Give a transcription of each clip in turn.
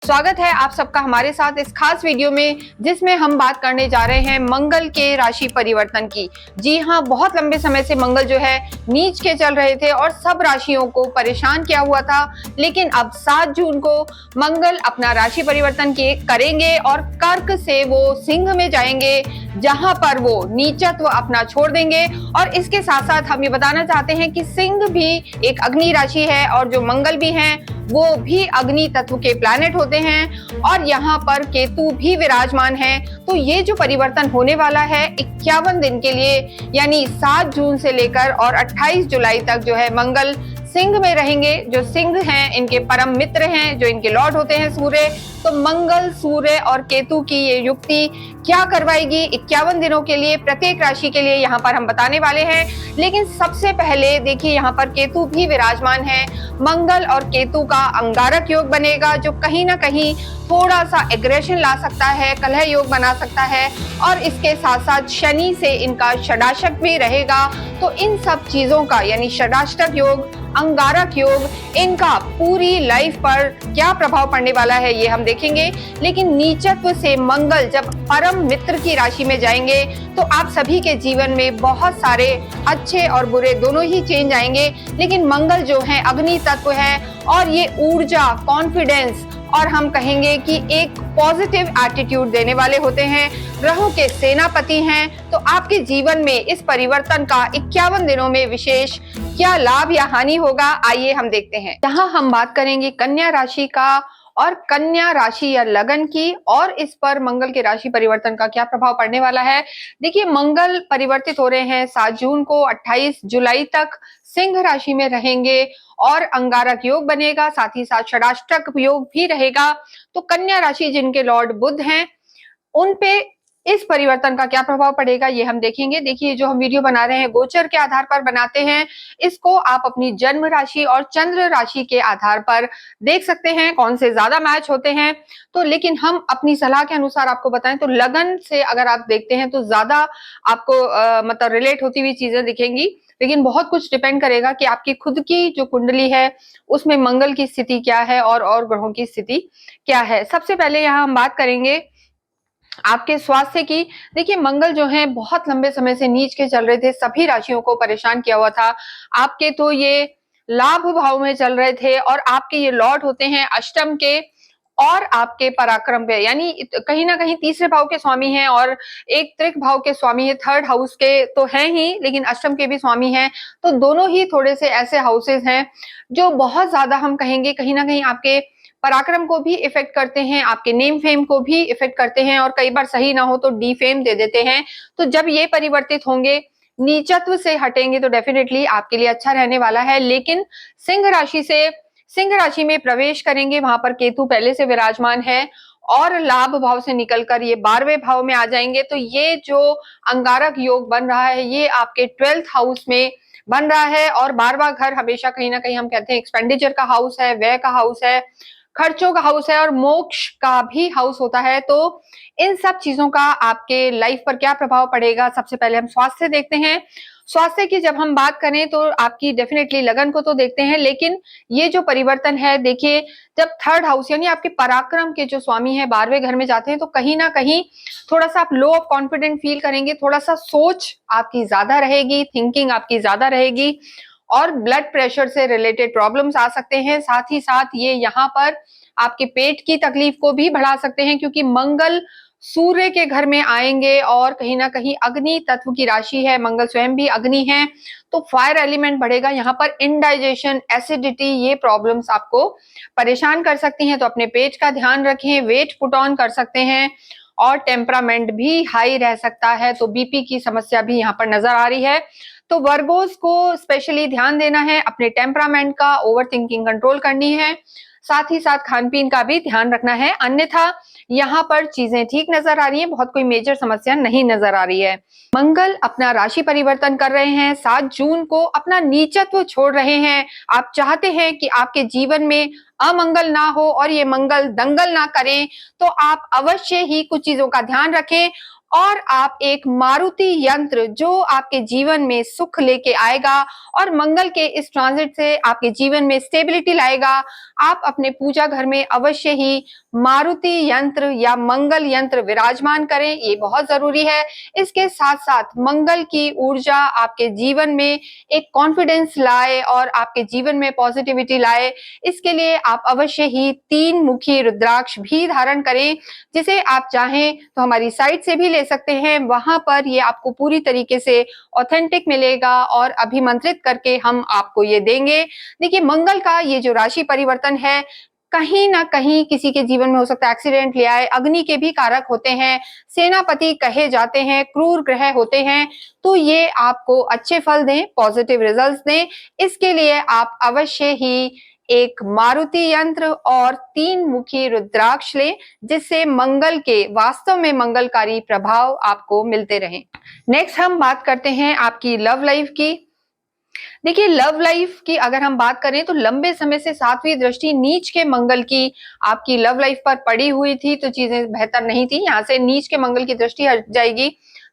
स्वागत है आप सबका हमारे साथ इस खास वीडियो में, जिसमें हम बात करने जा रहे हैं मंगल के राशि परिवर्तन की। जी हाँ, बहुत लंबे समय से मंगल जो है नीच के चल रहे थे और सब राशियों को परेशान किया हुआ था, लेकिन अब 7 जून को मंगल अपना राशि परिवर्तन करेंगे और कर्क से वो सिंह में जाएंगे, जहां पर वो नीचत्व अपना छोड़ देंगे। और इसके साथ साथ हम ये बताना चाहते हैं कि सिंह भी एक अग्नि राशि है और जो मंगल भी हैं वो भी अग्नि तत्व के प्लैनेट होते हैं और यहाँ पर केतु भी विराजमान है। तो ये जो परिवर्तन होने वाला है 51 दिन के लिए, यानी 7 जून से लेकर और 28 जुलाई तक जो है मंगल सिंह में रहेंगे। जो सिंह हैं इनके परम मित्र हैं, जो इनके लॉर्ड होते हैं सूर्य। तो मंगल, सूर्य और केतु की ये युक्ति क्या करवाएगी 51 दिनों के लिए प्रत्येक राशि के लिए, यहाँ पर हम बताने वाले हैं। लेकिन सबसे पहले देखिए, यहाँ पर केतु भी विराजमान है। मंगल और केतु का अंगारक योग बनेगा, जो कहीं ना कहीं थोड़ा सा एग्रेशन ला सकता है, कलह योग बना सकता है। और इसके साथ साथ शनि से इनका षडाष्टक भी रहेगा। तो इन सब चीजों का, यानी षडाष्टक योग, अंगारक योग, इनका पूरी लाइफ पर क्या प्रभाव पड़ने वाला है ये हम देखेंगे। लेकिन नीचत्व से मंगल जब परम मित्र की राशि में जाएंगे तो आप सभी के जीवन में बहुत सारे अच्छे और बुरे दोनों ही चेंज आएंगे। लेकिन मंगल जो है अग्नि तत्व है और ये ऊर्जा, कॉन्फिडेंस और हम कहेंगे कि एक पॉजिटिव एटीट्यूड देने वाले होते हैं, ग्रहों के सेनापति हैं। तो आपके जीवन में इस परिवर्तन का 51 दिनों में विशेष क्या लाभ या हानि होगा, आइए हम देखते हैं। यहाँ हम बात करेंगे कन्या राशि का और कन्या राशि या लगन की, और इस पर मंगल के राशि परिवर्तन का क्या प्रभाव पड़ने वाला है। देखिए, मंगल परिवर्तित हो रहे हैं 7 जून को, 28 जुलाई तक सिंह राशि में रहेंगे और अंगारक योग बनेगा, साथ ही साथ षडाष्टक योग भी रहेगा। तो कन्या राशि जिनके लॉर्ड बुध हैं, उन पे इस परिवर्तन का क्या प्रभाव पड़ेगा ये हम देखेंगे। देखिए, जो हम वीडियो बना रहे हैं गोचर के आधार पर बनाते हैं, इसको आप अपनी जन्म राशि और चंद्र राशि के आधार पर देख सकते हैं कौन से ज्यादा मैच होते हैं। तो लेकिन हम अपनी सलाह के अनुसार आपको बताएं तो लगन से अगर आप देखते हैं तो ज्यादा आपको मतलब रिलेट होती हुई चीजें दिखेंगी। लेकिन बहुत कुछ डिपेंड करेगा कि आपकी खुद की जो कुंडली है उसमें मंगल की स्थिति क्या है और ग्रहों की स्थिति क्या है। सबसे पहले यहाँ हम बात करेंगे आपके स्वास्थ्य की। देखिए, मंगल जो है बहुत लंबे समय से नीच के चल रहे थे, सभी राशियों को परेशान किया हुआ था। आपके तो ये लाभ भाव में चल रहे थे और आपके ये लॉर्ड होते हैं अष्टम के और आपके पराक्रम पे, यानी कहीं ना कहीं तीसरे भाव के स्वामी हैं और एक त्रिक भाव के स्वामी है, थर्ड हाउस के तो हैं ही, लेकिन अष्टम के भी स्वामी हैं। तो दोनों ही थोड़े से ऐसे हाउसेस हैं जो बहुत ज्यादा हम कहेंगे कहीं ना कहीं आपके पराक्रम को भी इफेक्ट करते हैं, आपके नेम फेम को भी इफेक्ट करते हैं और कई बार सही ना हो तो डी फेम दे देते हैं। तो जब ये परिवर्तित होंगे, नीचत्व से हटेंगे, तो डेफिनेटली आपके लिए अच्छा रहने वाला है। लेकिन सिंह राशि में प्रवेश करेंगे, वहां पर केतु पहले से विराजमान है और लाभ भाव से निकलकर ये 12वें भाव में आ जाएंगे। तो ये जो अंगारक योग बन रहा है ये आपके 12th हाउस में बन रहा है। और 12वां घर हमेशा कहीं ना कहीं हम कहते हैं एक्सपेंडिचर का हाउस है, व्यय का हाउस है, खर्चों का हाउस है और मोक्ष का भी हाउस होता है। तो इन सब चीजों का आपके लाइफ पर क्या प्रभाव पड़ेगा, सबसे पहले हम स्वास्थ्य देखते हैं। स्वास्थ्य की जब हम बात करें तो आपकी डेफिनेटली लगन को तो देखते हैं, लेकिन ये जो परिवर्तन है, देखिए, जब थर्ड हाउस यानी आपके पराक्रम के जो स्वामी है 12वें घर में जाते हैं तो कहीं ना कहीं थोड़ा सा आप लो ऑफ कॉन्फिडेंट फील करेंगे, थोड़ा सा सोच आपकी ज्यादा रहेगी, थिंकिंग आपकी ज्यादा रहेगी और ब्लड प्रेशर से रिलेटेड प्रॉब्लम्स आ सकते हैं। साथ ही साथ ये यहाँ पर आपके पेट की तकलीफ को भी बढ़ा सकते हैं, क्योंकि मंगल सूर्य के घर में आएंगे और कहीं ना कहीं अग्नि तत्व की राशि है, मंगल स्वयं भी अग्नि है, तो फायर एलिमेंट बढ़ेगा। यहाँ पर इनडाइजेशन, एसिडिटी, ये प्रॉब्लम्स आपको परेशान कर सकती हैं। तो अपने पेट का ध्यान रखें, वेट पुट ऑन कर सकते हैं और टेम्परामेंट भी हाई रह सकता है। तो बीपी की समस्या भी यहाँ पर नजर आ रही है। तो वर्गोस को स्पेशली ध्यान देना है, अपने टेम्परामेंट का, ओवर थिंकिंग कंट्रोल करनी है, साथ ही साथ खान पीन का भी ध्यान रखना है। अन्यथा यहाँ पर चीजें ठीक नजर आ रही हैं, बहुत कोई मेजर समस्या नहीं नजर आ रही है। मंगल अपना राशि परिवर्तन कर रहे हैं, 7 जून को अपना नीचत्व छोड़ रहे हैं। आप चाहते हैं कि आपके जीवन में अमंगल ना हो और ये मंगल दंगल ना करें, तो आप अवश्य ही कुछ चीजों का ध्यान रखें और आप एक मारुति यंत्र जो आपके जीवन में सुख लेके आएगा और मंगल के इस ट्रांजिट से आपके जीवन में स्टेबिलिटी लाएगा, आप अपने पूजा घर में अवश्य ही मारुति यंत्र या मंगल यंत्र विराजमान करें, ये बहुत जरूरी है। इसके साथ साथ मंगल की ऊर्जा आपके जीवन में एक कॉन्फिडेंस लाए और आपके जीवन में पॉजिटिविटी लाए, इसके लिए आप अवश्य ही 3 मुखी रुद्राक्ष भी धारण करें, जिसे आप चाहें तो हमारी साइट से भी ले सकते हैं। वहां पर ये आपको पूरी तरीके से ऑथेंटिक मिलेगा और अभिमंत्रित करके हम आपको ये देंगे। देखिए, मंगल का ये जो राशि परिवर्तन है, कहीं ना कहीं किसी के जीवन में हो सकता है एक्सीडेंट ले आए, अग्नि के भी कारक होते हैं, सेनापति कहे जाते हैं, क्रूर ग्रह होते हैं, तो ये आपको अच्छे फल दें, पॉजिटिव रिजल्ट्स दें। इसके लिए आप अवश्य ही एक मारुति यंत्र और 3 मुखी रुद्राक्ष लें, जिससे मंगल के वास्तव में मंगलकारी प्रभाव आपको मिलते रहें। नेक्स्ट हम बात करते हैं आपकी लव लाइफ की। देखिए, लव लाइफ की अगर हम बात करें तो लंबे समय से 7वीं दृष्टि नीच के मंगल की आपकी लव लाइफ पर पड़ी हुई थी, तो चीजें बेहतर नहीं थी। यहाँ से नीच के मंगल की दृष्टि हट जाएगी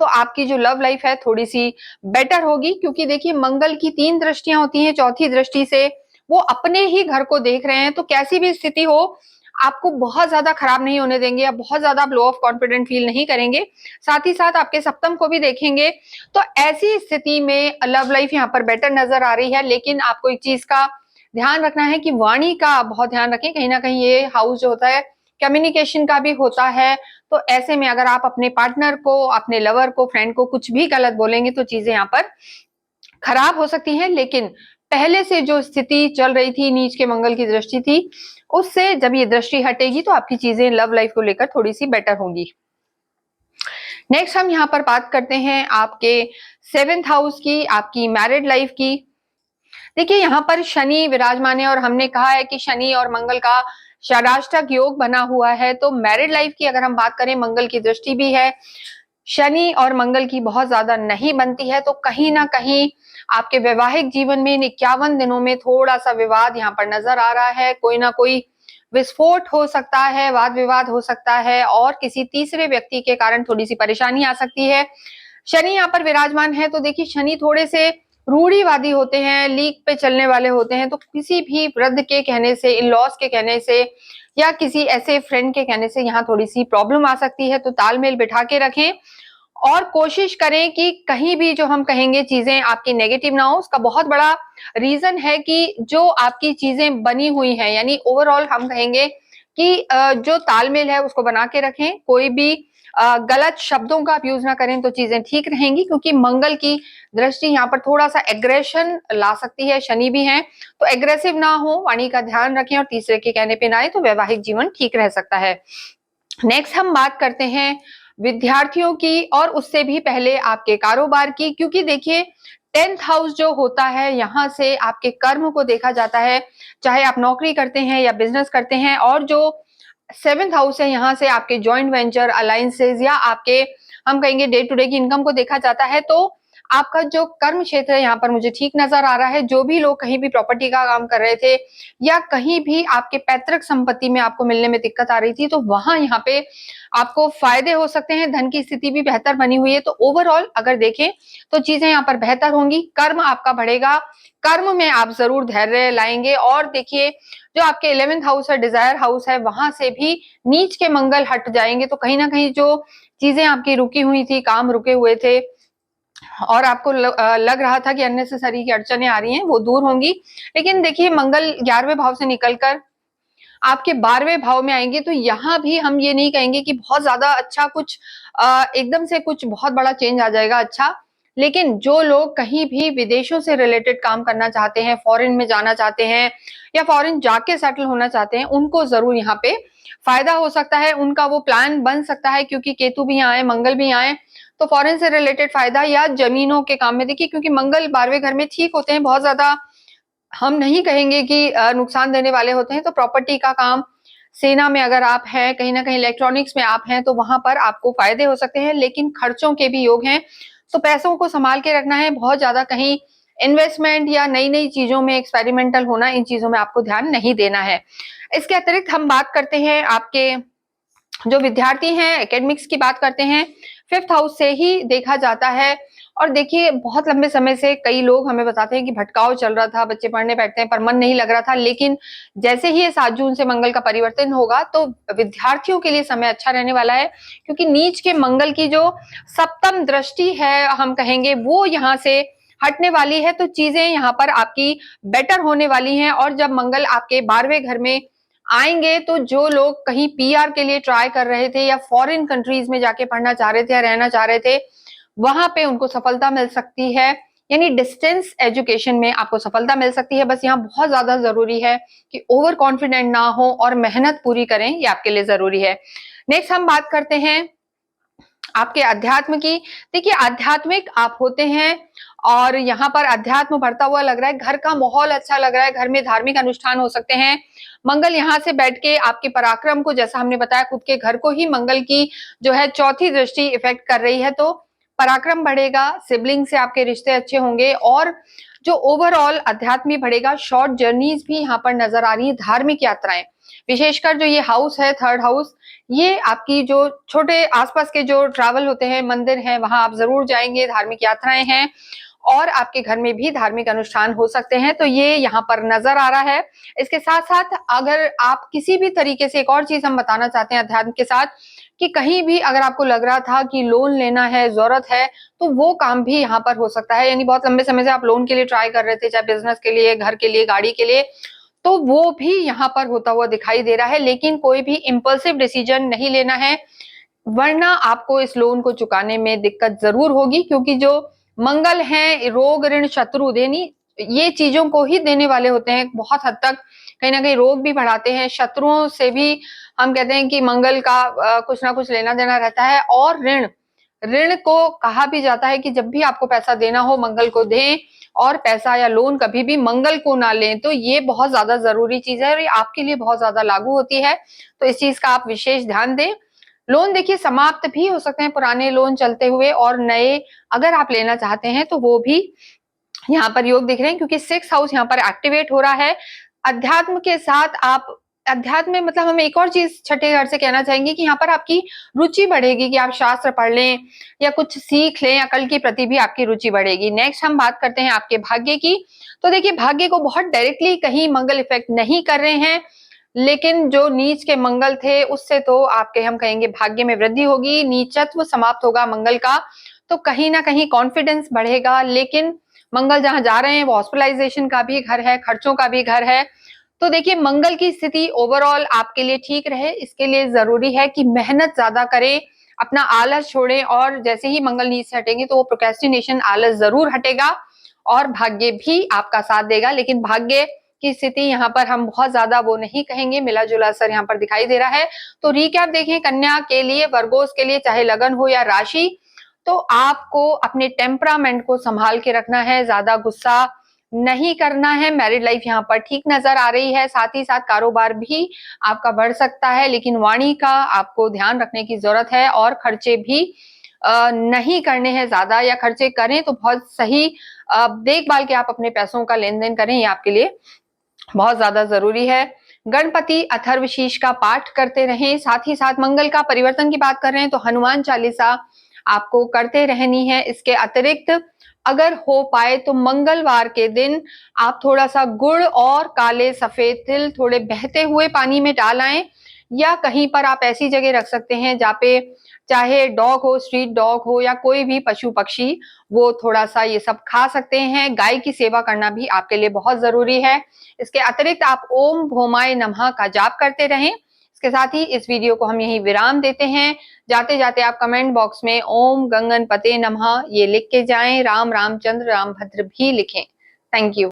तो आपकी जो लव लाइफ है थोड़ी सी बेटर होगी, क्योंकि देखिए मंगल की 3 दृष्टियां होती हैं, चौथी दृष्टि से वो अपने ही घर को देख रहे हैं, तो कैसी भी स्थिति हो आपको बहुत ज्यादा खराब नहीं होने देंगे या बहुत ज्यादा लो ऑफ कॉन्फिडेंट फील नहीं करेंगे। साथ ही साथ आपके सप्तम को भी देखेंगे, तो ऐसी स्थिति में लव लाइफ यहाँ पर बेटर नजर आ रही है। लेकिन आपको एक चीज का ध्यान रखना है कि वाणी का बहुत ध्यान रखें, कहीं ना कहीं ये हाउस जो होता है कम्युनिकेशन का भी होता है, तो ऐसे में अगर आप अपने पार्टनर को, अपने लवर को, फ्रेंड को कुछ भी गलत बोलेंगे तो चीजें यहाँ पर खराब हो सकती हैं। लेकिन पहले से जो स्थिति चल रही थी, नीच के मंगल की दृष्टि थी, उससे जब ये दृष्टि हटेगी तो आपकी चीजें लव लाइफ को लेकर थोड़ी सी बेटर होंगी। नेक्स्ट हम यहाँ पर बात करते हैं आपके 7th हाउस की, आपकी मैरिड लाइफ की। देखिए, यहाँ पर शनि विराजमान है और हमने कहा है कि शनि और मंगल का षडाष्टक योग बना हुआ है, तो मैरिड लाइफ की अगर हम बात करें, मंगल की दृष्टि भी है, शनि और मंगल की बहुत ज्यादा नहीं बनती है, तो कहीं ना कहीं आपके वैवाहिक जीवन में इन 51 दिनों में थोड़ा सा विवाद यहाँ पर नजर आ रहा है। कोई ना कोई विस्फोट हो सकता है, वाद विवाद हो सकता है और किसी तीसरे व्यक्ति के कारण थोड़ी सी परेशानी आ सकती है। शनि यहाँ पर विराजमान है, तो देखिए शनि थोड़े से रूढ़िवादी होते हैं, लीक पे चलने वाले होते हैं, तो किसी भी वृद्ध के कहने से, इन लॉज के कहने से या किसी ऐसे फ्रेंड के कहने से यहाँ थोड़ी सी प्रॉब्लम आ सकती है। तो तालमेल बिठा के रखें और कोशिश करें कि कहीं भी जो हम कहेंगे चीजें आपकी नेगेटिव ना हो। उसका बहुत बड़ा रीजन है कि जो आपकी चीजें बनी हुई हैं, यानी ओवरऑल हम कहेंगे कि जो तालमेल है उसको बना के रखें, कोई भी गलत शब्दों का यूज ना करें तो चीजें ठीक रहेंगी, क्योंकि मंगल की दृष्टि यहाँ पर थोड़ा सा एग्रेशन ला सकती है, शनि भी है, तो एग्रेसिव ना हो, वाणी का ध्यान रखें और तीसरे के कहने पे ना आए, तो वैवाहिक जीवन ठीक रह सकता है। नेक्स्ट हम बात करते हैं विद्यार्थियों की और उससे भी पहले आपके कारोबार की, क्योंकि देखिए 10th हाउस जो होता है, यहाँ से आपके कर्म को देखा जाता है, चाहे आप नौकरी करते हैं या बिजनेस करते हैं, और जो 7th हाउस है यहाँ से आपके जॉइंट वेंचर, अलायंसेस या आपके हम कहेंगे डे टू डे की इनकम को देखा जाता है। तो आपका जो कर्म क्षेत्र है यहाँ पर मुझे ठीक नजर आ रहा है। जो भी लोग कहीं भी प्रॉपर्टी का काम कर रहे थे या कहीं भी आपके पैतृक संपत्ति में आपको मिलने में दिक्कत आ रही थी, तो वहां यहाँ पे आपको फायदे हो सकते हैं, धन की स्थिति भी बेहतर बनी हुई है। तो ओवरऑल अगर देखें तो चीजें यहाँ पर बेहतर होंगी, कर्म आपका बढ़ेगा, कर्म में आप जरूर धैर्य लाएंगे। और देखिए, जो आपके 11th हाउस है, डिजायर हाउस है, वहां से भी नीच के मंगल हट जाएंगे, तो कहीं ना कहीं जो चीजें आपकी रुकी हुई थी, काम रुके हुए थे और आपको लग रहा था कि अननेसेसरी की अड़चने आ रही हैं, वो दूर होंगी। लेकिन देखिए, मंगल 11वें भाव से निकलकर आपके 12वें भाव में आएंगे, तो यहाँ भी हम ये नहीं कहेंगे कि बहुत ज्यादा अच्छा कुछ एकदम से कुछ बहुत बड़ा चेंज आ जाएगा अच्छा। लेकिन जो लोग कहीं भी विदेशों से रिलेटेड काम करना चाहते हैं, फॉरेन में जाना चाहते हैं या फॉरेन जाके सेटल होना चाहते हैं, उनको जरूर यहाँ पे फायदा हो सकता है, उनका वो प्लान बन सकता है, क्योंकि केतु भी आए, मंगल भी आए, तो फॉरेन से रिलेटेड फायदा या जमीनों के काम में। देखिए, क्योंकि मंगल 12वें घर में ठीक होते हैं, बहुत ज्यादा हम नहीं कहेंगे कि नुकसान देने वाले होते हैं, तो प्रॉपर्टी का काम, सेना में अगर आप हैं, कहीं ना कहीं इलेक्ट्रॉनिक्स में आप हैं, तो वहां पर आपको फायदे हो सकते हैं। लेकिन खर्चों के भी योग हैं, तो पैसों को संभाल के रखना है, बहुत ज्यादा कहीं इन्वेस्टमेंट या नई नई चीजों में एक्सपेरिमेंटल होना, इन चीजों में आपको ध्यान नहीं देना है। इसके अतिरिक्त हम बात करते हैं आपके जो विद्यार्थी हैं एकेडमिक्स की बात करते हैं 5th हाउस से ही देखा जाता है। और देखिए बहुत लंबे समय से कई लोग हमें बताते हैं कि भटकाव चल रहा था, बच्चे पढ़ने बैठते हैं पर मन नहीं लग रहा था, लेकिन जैसे ही ये 7 जून से मंगल का परिवर्तन होगा तो विद्यार्थियों के लिए समय अच्छा रहने वाला है, क्योंकि नीच के मंगल की जो सप्तम दृष्टि है हम कहेंगे वो यहाँ से हटने वाली है, तो चीजें यहाँ पर आपकी बेटर होने वाली हैं। और जब मंगल आपके 12वें घर में आएंगे तो जो लोग कहीं पीआर के लिए ट्राई कर रहे थे या फॉरेन कंट्रीज में जाके पढ़ना चाह रहे थे या रहना चाह रहे थे, वहां पे उनको सफलता मिल सकती है। यानी डिस्टेंस एजुकेशन में आपको सफलता मिल सकती है। बस यहाँ बहुत ज्यादा जरूरी है कि ओवर कॉन्फिडेंट ना हो और मेहनत पूरी करें, ये आपके लिए जरूरी है। नेक्स्ट हम बात करते हैं आपके अध्यात्म की। देखिए आध्यात्मिक आप होते हैं और यहाँ पर अध्यात्म बढ़ता हुआ लग रहा है, घर का माहौल अच्छा लग रहा है, घर में धार्मिक अनुष्ठान हो सकते हैं। मंगल यहाँ से बैठ के आपके पराक्रम को, जैसा हमने बताया, खुद के घर को ही मंगल की जो है चौथी दृष्टि इफेक्ट कर रही है, तो पराक्रम बढ़ेगा, सिबलिंग से आपके रिश्ते अच्छे होंगे और जो ओवरऑल अध्यात्म भी बढ़ेगा। शॉर्ट जर्नीज भी यहाँ पर नजर आ रही है, धार्मिक यात्राएं, विशेषकर जो ये हाउस है 3rd हाउस, ये आपकी जो छोटे आसपास के जो ट्रैवल होते हैं, मंदिर हैं, वहां आप जरूर जाएंगे, धार्मिक यात्राएं हैं और आपके घर में भी धार्मिक अनुष्ठान हो सकते हैं, तो ये यहाँ पर नजर आ रहा है। इसके साथ साथ अगर आप किसी भी तरीके से, एक और चीज हम बताना चाहते हैं अध्यात्म के साथ, कि कहीं भी अगर आपको लग रहा था कि लोन लेना है, जरूरत है, तो वो काम भी यहाँ पर हो सकता है। यानी बहुत लंबे समय से आप लोन के लिए ट्राई कर रहे थे, चाहे बिजनेस के लिए, घर के लिए, गाड़ी के लिए, तो वो भी यहाँ पर होता हुआ दिखाई दे रहा है। लेकिन कोई भी इम्पल्सिव डिसीजन नहीं लेना है, वरना आपको इस लोन को चुकाने में दिक्कत जरूर होगी, क्योंकि जो मंगल है रोग ऋण शत्रु देनी, ये चीजों को ही देने वाले होते हैं। बहुत हद तक कहीं ना कहीं रोग भी बढ़ाते हैं, शत्रुओं से भी हम कहते हैं कि मंगल का कुछ ना कुछ लेना देना रहता है। और ऋण, ऋण को कहा भी जाता है कि जब भी आपको पैसा देना हो मंगल को दें, और पैसा या लोन कभी भी मंगल को ना लें, तो ये बहुत ज्यादा जरूरी चीज है और ये आपके लिए बहुत ज्यादा लागू होती है, तो इस चीज का आप विशेष ध्यान दें। लोन देखिए समाप्त भी हो सकते हैं, पुराने लोन चलते हुए, और नए अगर आप लेना चाहते हैं तो वो भी यहाँ पर योग दिख रहे हैं, क्योंकि 6th हाउस यहाँ पर एक्टिवेट हो रहा है। अध्यात्म के साथ आप, अध्यात्म में मतलब हम एक और चीज छठे घर से कहना चाहेंगे कि यहाँ पर आपकी रुचि बढ़ेगी, कि आप शास्त्र पढ़ लें या कुछ सीख लें, अकल के प्रति भी आपकी रुचि बढ़ेगी। नेक्स्ट हम बात करते हैं आपके भाग्य की। तो देखिए भाग्य को बहुत डायरेक्टली कहीं मंगल इफेक्ट नहीं कर रहे हैं, लेकिन जो नीच के मंगल थे उससे तो आपके हम कहेंगे भाग्य में वृद्धि होगी, नीचत्व समाप्त होगा मंगल का, तो कहीं ना कहीं कॉन्फिडेंस बढ़ेगा। लेकिन मंगल जहां जा रहे हैं वो हॉस्पिटलाइजेशन का भी घर है, खर्चों का भी घर है, तो देखिए मंगल की स्थिति ओवरऑल आपके लिए ठीक रहे, इसके लिए जरूरी है कि मेहनत ज्यादा करें, अपना आलस छोड़ें, और जैसे ही मंगल नीच से हटेंगे तो वो प्रोक्रेस्टिनेशन, आलस जरूर हटेगा और भाग्य भी आपका साथ देगा। लेकिन भाग्य की स्थिति यहाँ पर हम बहुत ज्यादा वो नहीं कहेंगे, मिला जुला असर यहाँ पर दिखाई दे रहा है। तो रिकैप देखें, कन्या के लिए, वर्गोस के लिए, चाहे लगन हो या राशि, तो आपको अपने टेम्परामेंट को संभाल के रखना है, ज्यादा गुस्सा नहीं करना है। मैरिड लाइफ यहाँ पर ठीक नजर आ रही है, साथ ही साथ कारोबार भी आपका बढ़ सकता है, लेकिन वाणी का आपको ध्यान रखने की जरूरत है, और खर्चे भी नहीं करने हैं ज्यादा, या खर्चे करें तो बहुत सही देखभाल के आप अपने पैसों का लेन देन करें, ये आपके लिए बहुत ज्यादा जरूरी है। गणपति अथर्वशीष का पाठ करते रहें, साथ ही साथ मंगल का परिवर्तन की बात कर रहे हैं तो हनुमान चालीसा आपको करते रहनी है। इसके अतिरिक्त अगर हो पाए तो मंगलवार के दिन आप थोड़ा सा गुड़ और काले सफेद तिल थोड़े बहते हुए पानी में डाल आएं, या कहीं पर आप ऐसी जगह रख सकते हैं जहाँ पे चाहे डॉग हो, स्ट्रीट डॉग हो, या कोई भी पशु पक्षी, वो थोड़ा सा ये सब खा सकते हैं। गाय की सेवा करना भी आपके लिए बहुत जरूरी है। इसके अतिरिक्त आप ओम भोमाय नमः का जाप करते रहें। इसके साथ ही इस वीडियो को हम यहीं विराम देते हैं। जाते जाते आप कमेंट बॉक्स में ओम गंगन पते नमः ये लिख के जाएं, राम रामचंद्र रामभद्र भी लिखें। Thank you.